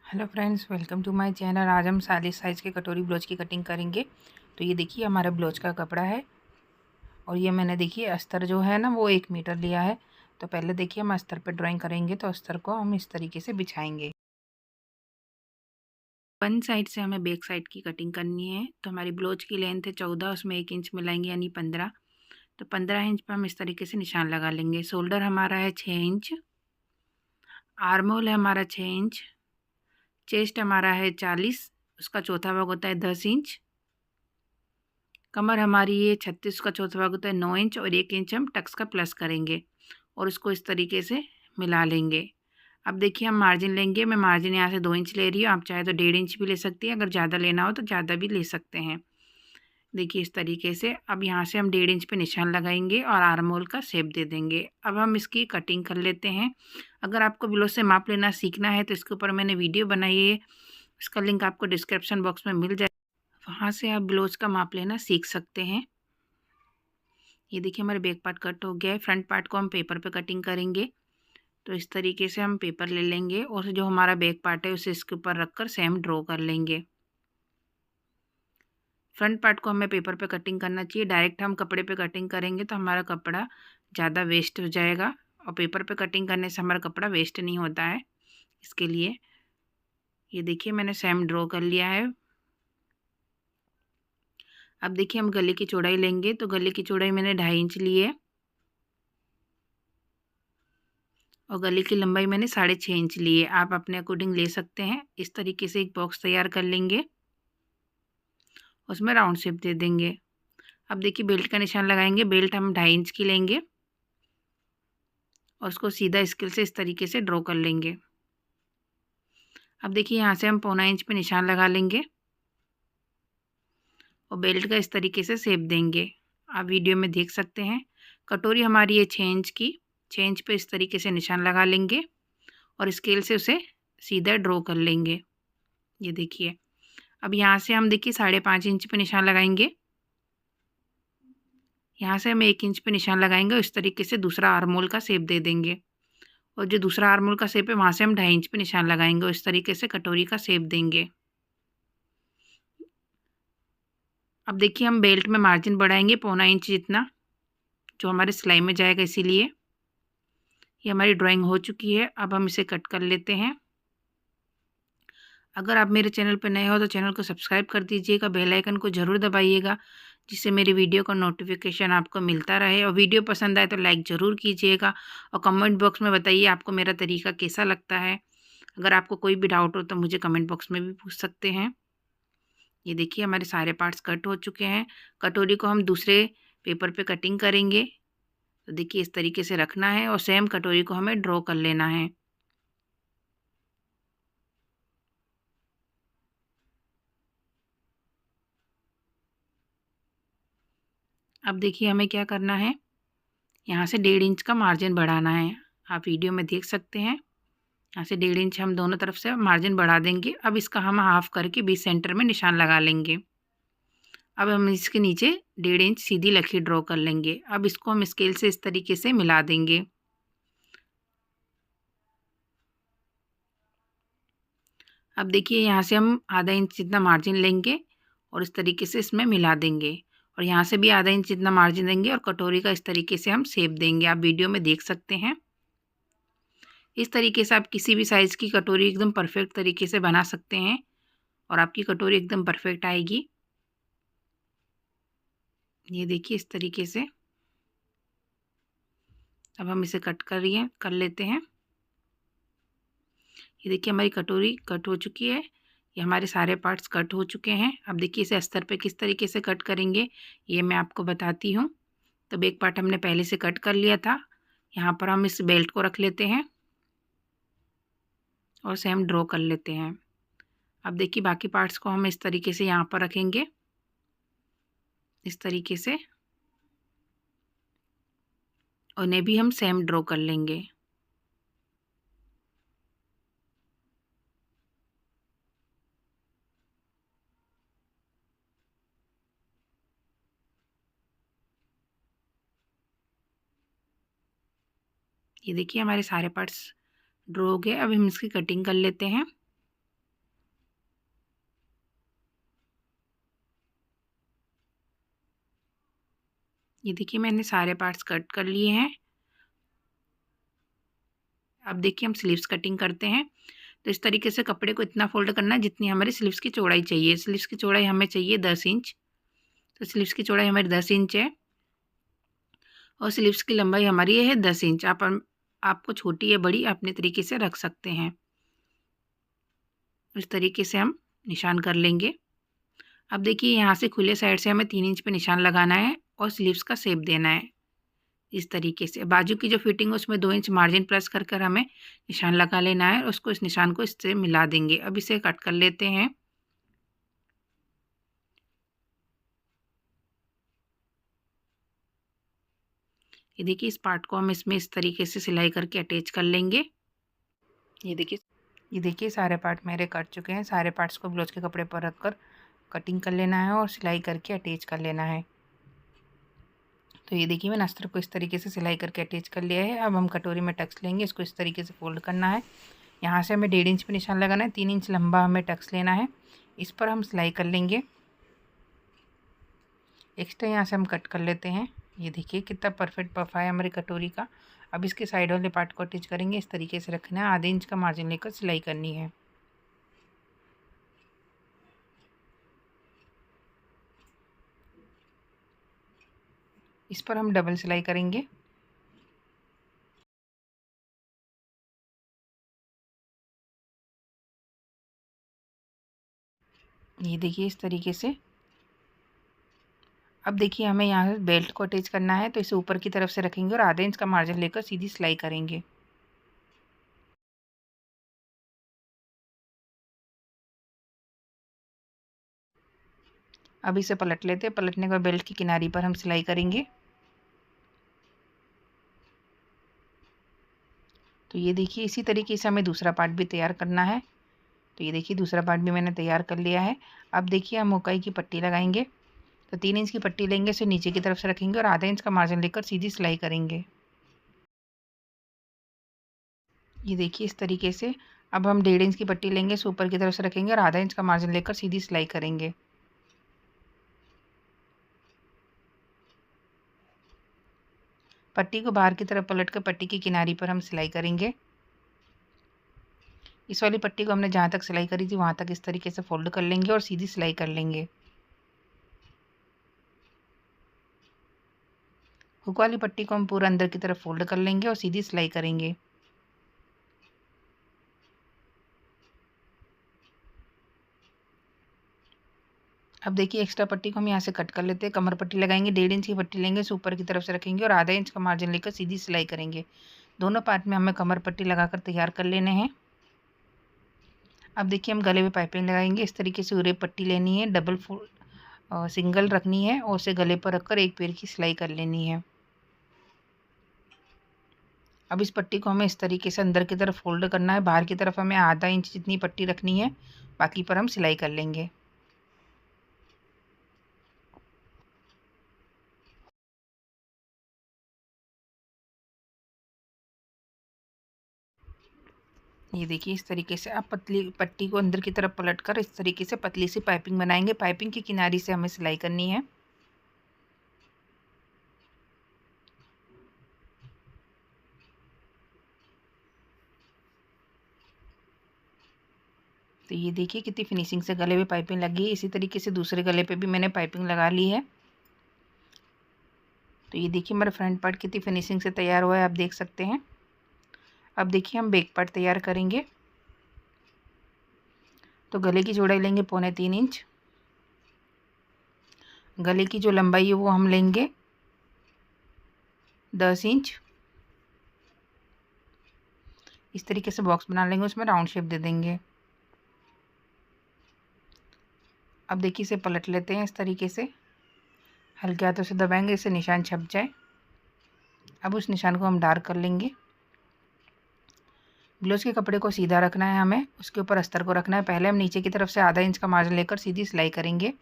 Hello friends, welcome to my channel. आज हम 40 size के कटोरी ब्लाउज की कटिंग करेंगे। तो ये देखिए हमारा ब्लाउज का कपड़ा है और ये मैंने देखिए अस्तर जो है ना वो 1 मीटर लिया है। तो पहले देखिए हम अस्तर पे ड्राइंग करेंगे। तो अस्तर को हम इस तरीके से बिछाएंगे। वन साइड से हमें बैक साइड की कटिंग करनी है। तो हमारी ब्लाउज की लेंथ है 14, उसमें 1 इंच मिलाएंगे यानी 15। तो 15 इंच पर हम इस तरीके से निशान लगा लेंगे। शोल्डर हमारा है 6 इंच, आर्म होल है हमारा 6 इंच, चेस्ट हमारा है 40, उसका चौथा भाग होता है 10 इंच, कमर हमारी ये 36 का चौथा भाग होता है 9 इंच और 1 इंच हम टक्स का प्लस करेंगे और इसको इस तरीके से मिला लेंगे। अब देखिए हम मार्जिन लेंगे। मैं मार्जिन यहाँ से 2 इंच ले रही हूँ। आप चाहे तो 1.5 इंच भी ले सकती हैं। अगर ज़्यादा लेना हो तो ज़्यादा भी ले सकते हैं। देखिए इस तरीके से। अब यहाँ से हम 1.5 इंच पे निशान लगाएंगे और आर्म होल का शेप दे देंगे। अब हम इसकी कटिंग कर लेते हैं। अगर आपको ब्लाउज से माप लेना सीखना है तो इसके ऊपर मैंने वीडियो बनाई है, इसका लिंक आपको डिस्क्रिप्शन बॉक्स में मिल जाए, वहाँ से आप ब्लाउज का माप लेना सीख सकते हैं। ये देखिए हमारे बैक पार्ट कट हो गया है। फ्रंट पार्ट को हम पेपर पे कटिंग करेंगे। तो इस तरीके से हम पेपर ले लेंगे और जो हमारा बैक पार्ट है उसे इसके ऊपर रखकर सेम ड्रॉ कर लेंगे। फ्रंट पार्ट को हमें पेपर पे कटिंग करना चाहिए। डायरेक्ट हम कपड़े पे कटिंग करेंगे तो हमारा कपड़ा ज़्यादा वेस्ट हो जाएगा और पेपर पे कटिंग करने से हमारा कपड़ा वेस्ट नहीं होता है। इसके लिए ये देखिए मैंने सेम ड्रॉ कर लिया है। अब देखिए हम गले की चौड़ाई लेंगे। तो गले की चौड़ाई मैंने 2.5 इंच ली है और गले की लंबाई मैंने 6.5 इंच ली है। आप अपने अकॉर्डिंग ले सकते हैं। इस तरीके से एक बॉक्स तैयार कर लेंगे, उसमें राउंड शेप दे देंगे। अब देखिए बेल्ट का निशान लगाएंगे। बेल्ट हम 2.5 इंच की लेंगे और उसको सीधा स्केल से इस तरीके से ड्रॉ कर लेंगे। अब देखिए यहाँ से हम 1.25 इंच पे निशान लगा लेंगे और बेल्ट का इस तरीके से शेप देंगे। आप वीडियो में देख सकते हैं। कटोरी हमारी है 6 इंच की। 6 इंच पे इस तरीके से निशान लगा लेंगे और स्केल से उसे सीधा ड्रॉ कर लेंगे। ये देखिए। अब यहाँ से हम देखिए 5.5 इंच पे निशान लगाएंगे। यहाँ से हम 1 इंच पे निशान लगाएंगे और इस तरीके से दूसरा आर्म होल का शेप दे देंगे और जो दूसरा आर्म होल का शेप है वहाँ से हम 2.5 इंच पे निशान लगाएंगे और इस तरीके से कटोरी का शेप देंगे। अब देखिए हम बेल्ट में मार्जिन बढ़ाएंगे 1.25 इंच जितना, जो हमारे सिलाई में जाएगा। इसीलिए ये हमारी ड्राइंग हो चुकी है। अब हम इसे कट कर लेते हैं। अगर आप मेरे चैनल पर नए हो तो चैनल को सब्सक्राइब कर दीजिएगा, बेल आइकन को ज़रूर दबाइएगा जिससे मेरी वीडियो का नोटिफिकेशन आपको मिलता रहे। और वीडियो पसंद आए तो लाइक ज़रूर कीजिएगा और कमेंट बॉक्स में बताइए आपको मेरा तरीका कैसा लगता है। अगर आपको कोई भी डाउट हो तो मुझे कमेंट बॉक्स में भी पूछ सकते हैं। ये देखिए हमारे सारे पार्ट्स कट हो चुके हैं। कटोरी को हम दूसरे पेपर पे कटिंग करेंगे। तो देखिए इस तरीके से रखना है और सेम कटोरी को हमें ड्रॉ कर लेना है। अब देखिए हमें क्या करना है, यहाँ से 1.5 इंच का मार्जिन बढ़ाना है। आप वीडियो में देख सकते हैं। यहाँ से 1.5 इंच हम दोनों तरफ से मार्जिन बढ़ा देंगे। अब इसका हम हाफ करके बीच सेंटर में निशान लगा लेंगे। अब हम इसके नीचे 1.5 इंच सीधी लकीर ड्रॉ कर लेंगे। अब इसको हम स्केल से इस तरीके से मिला देंगे। अब देखिए यहाँ से हम आधा इंच जितना मार्जिन लेंगे और इस तरीके से इसमें मिला देंगे और यहाँ से भी आधा इंच जितना मार्जिन देंगे और कटोरी का इस तरीके से हम शेप देंगे। आप वीडियो में देख सकते हैं। इस तरीके से आप किसी भी साइज़ की कटोरी एकदम परफेक्ट तरीके से बना सकते हैं और आपकी कटोरी एकदम परफेक्ट आएगी। ये देखिए इस तरीके से। अब हम इसे कर लेते हैं। ये देखिए हमारी कटोरी कट हो चुकी है। ये हमारे सारे पार्ट्स कट हो चुके हैं। अब देखिए इसे अस्तर पे किस तरीके से कट करेंगे ये मैं आपको बताती हूँ। तो बैक पार्ट हमने पहले से कट कर लिया था। यहाँ पर हम इस बेल्ट को रख लेते हैं और सेम ड्रॉ कर लेते हैं। अब देखिए बाकी पार्ट्स को हम इस तरीके से यहाँ पर रखेंगे, इस तरीके से, और इन्हें भी हम सेम ड्रॉ कर लेंगे। ये देखिए हमारे सारे पार्ट्स ड्रॉ हो गए। अब हम इसकी कटिंग कर लेते हैं। ये देखिए मैंने सारे पार्ट्स कट कर लिए हैं। अब देखिए हम स्लीव्स कटिंग करते हैं। तो इस तरीके से कपड़े को इतना फोल्ड करना है जितनी हमारी स्लीव्स की चौड़ाई चाहिए। स्लीव्स की चौड़ाई हमें चाहिए 10 इंच। तो स्लीव्स की चौड़ाई हमारी 10 इंच है और स्लीव्स की लंबाई हमारी है 10 इंच। आपको छोटी या बड़ी अपने तरीके से रख सकते हैं। इस तरीके से हम निशान कर लेंगे। अब देखिए यहाँ से खुले साइड से हमें 3 इंच पे निशान लगाना है और स्लीव्स का शेप देना है। इस तरीके से बाजू की जो फिटिंग है उसमें 2 इंच मार्जिन प्लस कर कर हमें निशान लगा लेना है और उसको इस निशान को इससे मिला देंगे। अब इसे कट कर लेते हैं। ये देखिए इस पार्ट को हम इसमें इस तरीके से सिलाई करके अटैच कर लेंगे। ये देखिए सारे पार्ट मेरे कट चुके हैं। सारे पार्ट्स को ब्लाउज के कपड़े पर रख कर कटिंग कर लेना है और सिलाई करके अटैच कर लेना है। तो ये देखिए मैंने अस्तर को इस तरीके से सिलाई करके अटैच कर लिया है। अब हम कटोरी में टक्स लेंगे, इसको इस तरीके से फोल्ड करना है। यहाँ से हमें 1.5 इंच पे निशान लगाना है। 3 इंच लंबा हमें टक्स लेना है, इस पर हम सिलाई कर लेंगे। एक्स्ट्रा यहाँ से हम कट कर लेते हैं। ये देखिए कितना परफेक्ट पफा है हमारी कटोरी का। अब इसके साइड वाले पार्ट को अटैच करेंगे, इस तरीके से रखना है। आधे इंच का मार्जिन लेकर सिलाई करनी है। इस पर हम डबल सिलाई करेंगे। ये देखिए इस तरीके से। अब देखिए हमें यहाँ से बेल्ट को अटैच करना है, तो इसे ऊपर की तरफ से रखेंगे और आधे इंच का मार्जिन लेकर सीधी सिलाई करेंगे। अब इसे पलट लेते हैं। पलटने के बाद बेल्ट की किनारी पर हम सिलाई करेंगे। तो ये देखिए इसी तरीके से हमें दूसरा पार्ट भी तैयार करना है। तो ये देखिए दूसरा पार्ट भी मैंने तैयार कर लिया है। अब देखिए हम मुकाई की पट्टी लगाएंगे। तो 3 इंच की पट्टी लेंगे, इसे नीचे की तरफ से रखेंगे और आधा इंच का मार्जिन लेकर सीधी सिलाई करेंगे। ये देखिए इस तरीके से। अब हम 1.5 इंच की पट्टी लेंगे, इसे ऊपर की तरफ से रखेंगे और आधा इंच का मार्जिन लेकर सीधी सिलाई करेंगे। पट्टी को बाहर की तरफ पलट कर पट्टी की किनारी पर हम सिलाई करेंगे। इस वाली पट्टी को हमने जहाँ तक सिलाई करी थी वहाँ तक इस तरीके से फोल्ड कर लेंगे और सीधी सिलाई कर लेंगे। हुक वाली पट्टी को हम पूरा अंदर की तरफ फोल्ड कर लेंगे और सीधी सिलाई करेंगे। अब देखिए एक्स्ट्रा पट्टी को हम यहाँ से कट कर लेते हैं। कमर पट्टी लगाएंगे, 1.5 इंच की पट्टी लेंगे, इसे ऊपर की तरफ से रखेंगे और आधा इंच का मार्जिन लेकर सीधी सिलाई करेंगे। दोनों पार्ट में हमें कमर पट्टी लगाकर तैयार कर लेने हैं। अब देखिए हम गले में पाइपिंग लगाएंगे। इस तरीके से उरे पट्टी लेनी है, डबल सिंगल रखनी है और उसे गले पर रखकर एक पैर की सिलाई कर लेनी है। अब इस पट्टी को हमें इस तरीके से अंदर की तरफ फोल्ड करना है। बाहर की तरफ हमें आधा इंच जितनी पट्टी रखनी है, बाकी पर हम सिलाई कर लेंगे। ये देखिए इस तरीके से आप पतली पट्टी को अंदर की तरफ पलटकर इस तरीके से पतली सी पाइपिंग बनाएंगे। पाइपिंग की किनारी से हमें सिलाई करनी है। तो ये देखिए कितनी फिनिशिंग से गले में पाइपिंग लगी है। इसी तरीके से दूसरे गले पे भी मैंने पाइपिंग लगा ली है। तो ये देखिए मेरा फ्रंट पार्ट कितनी फिनिशिंग से तैयार हुआ है, आप देख सकते हैं। अब देखिए हम बैक पार्ट तैयार करेंगे। तो गले की चौड़ाई लेंगे 3.25 इंच। गले की जो लंबाई है वो हम लेंगे 10 इंच। इस तरीके से बॉक्स बना लेंगे, उसमें राउंड शेप दे देंगे। अब देखिए इसे पलट लेते हैं। इस तरीके से हल्के हाथों से दबाएंगे, इससे निशान छप जाए। अब उस निशान को हम डार्क कर लेंगे। ब्लाउज के कपड़े को सीधा रखना है हमें, उसके ऊपर अस्तर को रखना है। पहले हम नीचे की तरफ से आधा इंच का मार्जिन लेकर सीधी सिलाई करेंगे।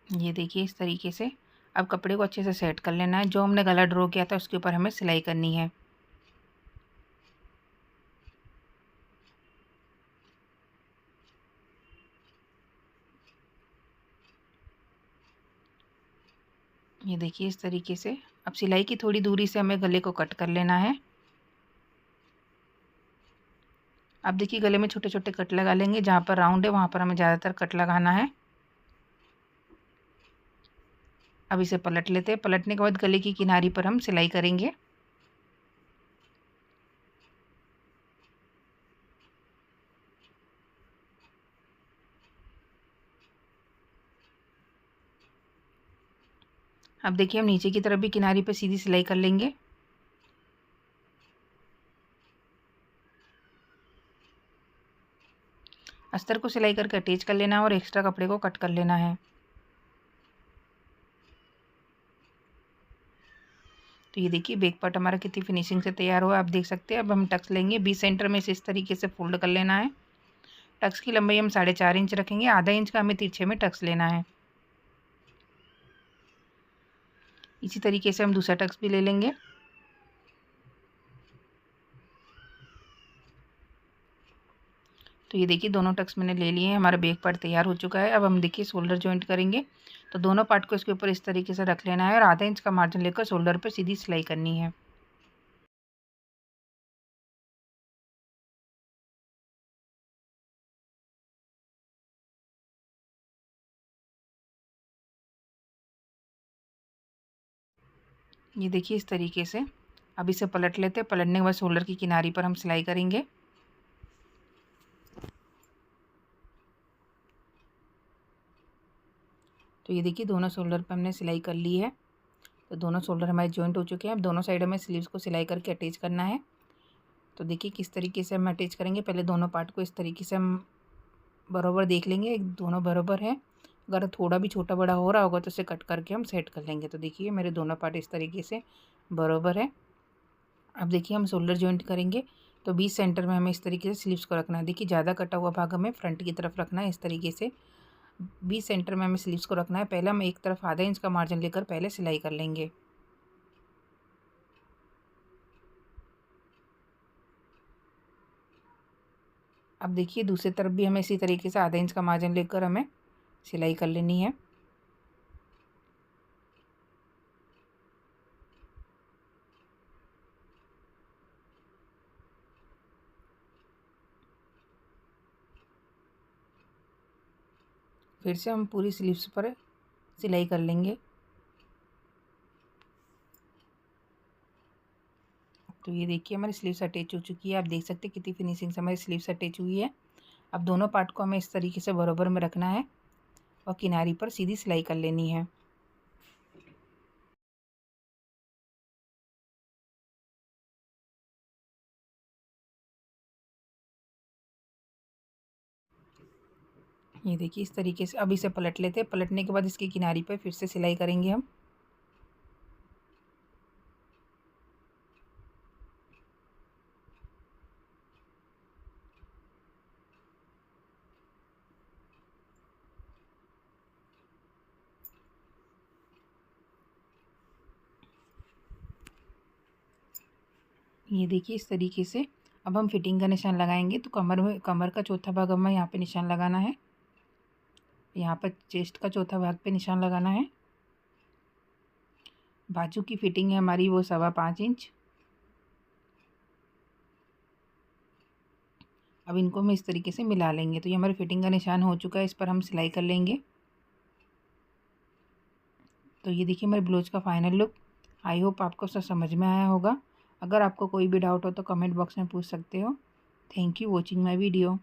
ये देखिए इस तरीके से। अब कपड़े को अच्छे से सेट कर लेना है। जो हमने गला ड्रॉ किया था उसके ऊपर हमें सिलाई करनी है। ये देखिए इस तरीके से। अब सिलाई की थोड़ी दूरी से हमें गले को कट कर लेना है। अब देखिए गले में छोटे छोटे कट लगा लेंगे, जहाँ पर राउंड है वहाँ पर हमें ज़्यादातर कट लगाना है। अब इसे पलट लेते हैं। पलटने के बाद गले की किनारी पर हम सिलाई करेंगे। अब देखिए हम नीचे की तरफ भी किनारी पर सीधी सिलाई कर लेंगे। अस्तर को सिलाई करके अटैच कर लेना है और एक्स्ट्रा कपड़े को कट कर लेना है। तो ये देखिए बैक पार्ट हमारा कितनी फिनिशिंग से तैयार हुआ, आप देख सकते हैं। अब हम टक्स लेंगे, बीच सेंटर में से इस तरीके से फोल्ड कर लेना है। टक्स की लंबाई हम 4.5 इंच रखेंगे, आधा इंच का हमें तिरछे में टक्स लेना है। इसी तरीके से हम दूसरा टक्स भी ले लेंगे। तो ये देखिए दोनों टक्स मैंने ले लिए हैं, हमारा बैक पार्ट तैयार हो चुका है। अब हम देखिए शोल्डर जॉइंट करेंगे। तो दोनों पार्ट को इसके ऊपर इस तरीके से रख लेना है और आधा इंच का मार्जिन लेकर शोल्डर पर सीधी सिलाई करनी है। ये देखिए इस तरीके से। अब इसे पलट लेते हैं। पलटने के बाद शोल्डर की किनारी पर हम सिलाई करेंगे। तो ये देखिए दोनों शोल्डर पर हमने सिलाई कर ली है। तो दोनों शोल्डर हमारे जॉइंट हो चुके हैं। अब दोनों साइड में स्लीव्स को सिलाई करके अटैच करना है। तो देखिए किस तरीके से हम अटैच करेंगे। पहले दोनों पार्ट को इस तरीके से हम बराबर देख लेंगे, दोनों बराबर है। अगर थोड़ा भी छोटा बड़ा हो रहा होगा तो उसे कट करके हम सेट कर लेंगे। तो देखिए मेरे दोनों पार्ट इस तरीके से बराबर है। अब देखिए हम शोल्डर जॉइंट करेंगे। तो बीच सेंटर में हमें इस तरीके से स्लीव्स को रखना है। देखिए ज़्यादा कटा हुआ भाग हमें फ्रंट की तरफ रखना है। इस तरीके से बीच सेंटर में हमें स्लीव्स को रखना है। पहले हम एक तरफ आधा इंच का मार्जिन लेकर पहले सिलाई कर लेंगे। अब देखिए दूसरी तरफ भी हमें इसी तरीके से आधा इंच का मार्जिन लेकर हमें सिलाई कर लेनी है। फिर से हम पूरी स्लीव्स पर सिलाई कर लेंगे। तो ये देखिए हमारी स्लीव्स अटैच हो चुकी है। आप देख सकते हैं कितनी फिनिशिंग से हमारी स्लीव्स अटैच हुई है। अब दोनों पार्ट को हमें इस तरीके से बराबर में रखना है और किनारी पर सीधी सिलाई कर लेनी है। ये देखिए इस तरीके से। अब इसे पलट लेते हैं। पलटने के बाद इसकी किनारी पर फिर से सिलाई करेंगे हम। ये देखिए इस तरीके से। अब हम फिटिंग का निशान लगाएंगे। तो कमर का चौथा भाग हमें यहाँ पे निशान लगाना है। यहाँ पर चेस्ट का चौथा भाग पे निशान लगाना है। बाजू की फिटिंग है हमारी वो 5.25 इंच। अब इनको हम इस तरीके से मिला लेंगे। तो ये हमारी फिटिंग का निशान हो चुका है, इस पर हम सिलाई कर लेंगे। तो ये देखिए हमारे ब्लाउज का फाइनल लुक। आई होप आपको सब समझ में आया होगा। अगर आपको कोई भी डाउट हो तो कमेंट बॉक्स में पूछ सकते हो। Thank you watching my video.